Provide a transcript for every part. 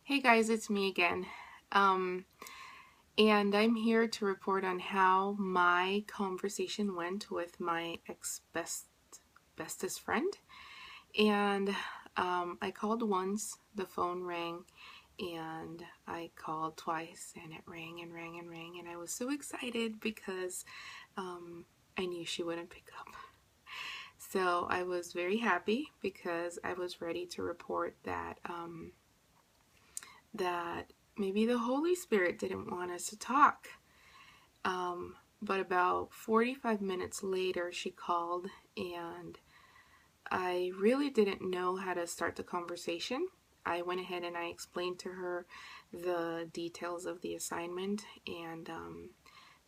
Hey guys, it's me again. Um, and I'm here to report on how my conversation went with my bestest friend. And I called once, the phone rang, and I called twice, and it rang and rang and rang. And I was so excited because I knew she wouldn't pick up. So I was very happy because I was ready to report that maybe the Holy Spirit didn't want us to talk. But about 45 minutes later, she called, and I really didn't know how to start the conversation. I went ahead and I explained to her the details of the assignment and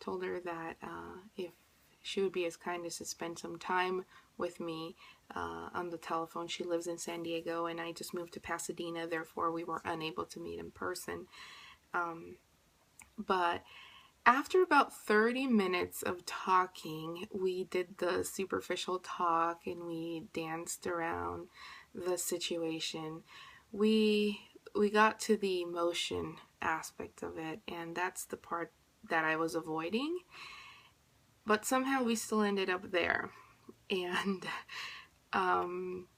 told her that if she would be as kind as to spend some time with me on the telephone. She lives in San Diego, and I just moved to Pasadena, therefore, we were unable to meet in person. But after about 30 minutes of talking, we did the superficial talk and we danced around the situation. We we got to the emotion aspect of it, and that's the part that I was avoiding. But somehow we still ended up there. And um,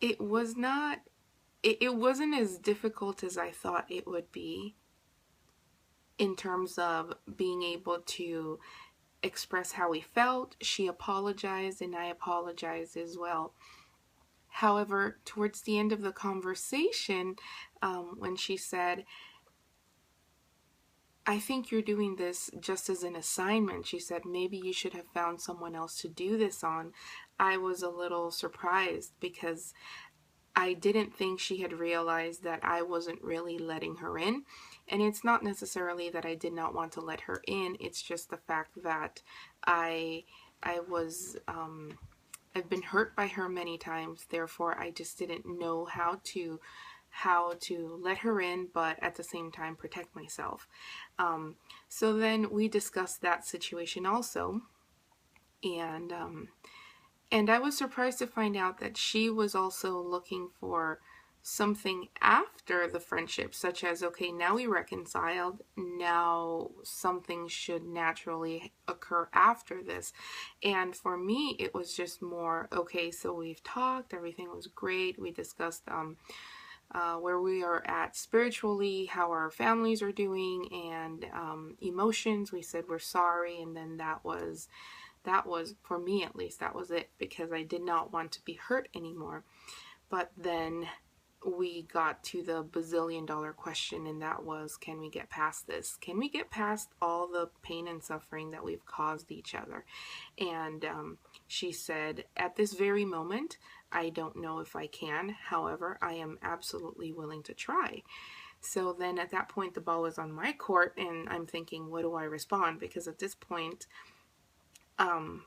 it was not it wasn't as difficult as I thought it would be in terms of being able to express how we felt. She apologized and I apologized as well. However, towards the end of the conversation, when she said, I think you're doing this just as an assignment, she said, maybe you should have found someone else to do this on. I was a little surprised because I didn't think she had realized that I wasn't really letting her in. And it's not necessarily that I did not want to let her in, it's just the fact that I I was I've been hurt by her many times, therefore I just didn't know how to let her in, but at the same time protect myself. So then we discussed that situation also, and I was surprised to find out that she was also looking for something after the friendship, such as, okay, now we reconciled, now something should naturally occur after this. And for me, it was just more, okay, so we've talked, everything was great. We discussed where we are at spiritually, how our families are doing, and emotions. We said we're sorry, and then that was for me, at least that was it, because I did not want to be hurt anymore. But then we got to the bazillion-dollar question, and that was, can we get past this? Can we get past all the pain and suffering that we've caused each other? And she said, at this very moment, I don't know if I can. However, I am absolutely willing to try. So then at that point, the ball was on my court, and I'm thinking, what do I respond? Because at this point, um,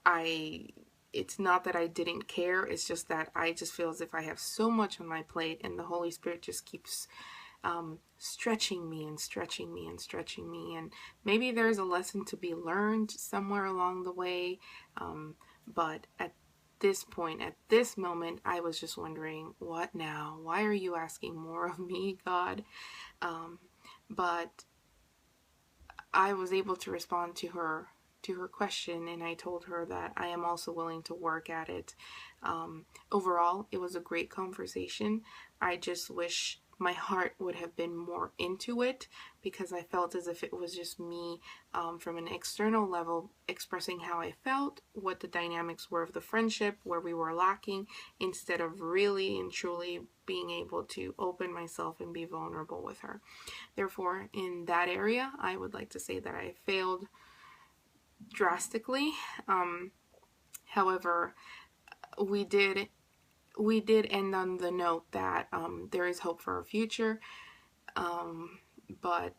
I it's not that I didn't care, it's just that I just feel as if I have so much on my plate, and the Holy Spirit just keeps stretching me and stretching me and stretching me, and maybe there's a lesson to be learned somewhere along the way, but at this point, at this moment, I was just wondering, what now? Why are you asking more of me, God? But I was able to respond to her question, and I told her that I am also willing to work at it. Overall, it was a great conversation. I just wish my heart would have been more into it, because I felt as if it was just me, from an external level, expressing how I felt, what the dynamics were of the friendship, where we were lacking, instead of really and truly being able to open myself and be vulnerable with her. Therefore, in that area, I would like to say that I failed drastically. However, we did end on the note that there is hope for our future, but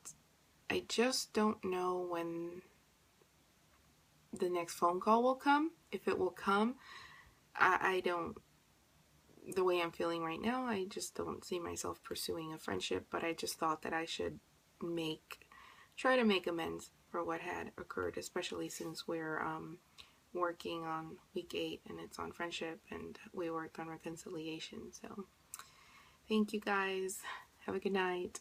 I just don't know when the next phone call will come. If it will come, I don't. The way I'm feeling right now, I just don't see myself pursuing a friendship. But I just thought that I should try to make amends for what had occurred, especially since working on week 8, and it's on friendship, and we worked on reconciliation. So thank you guys. Have a good night.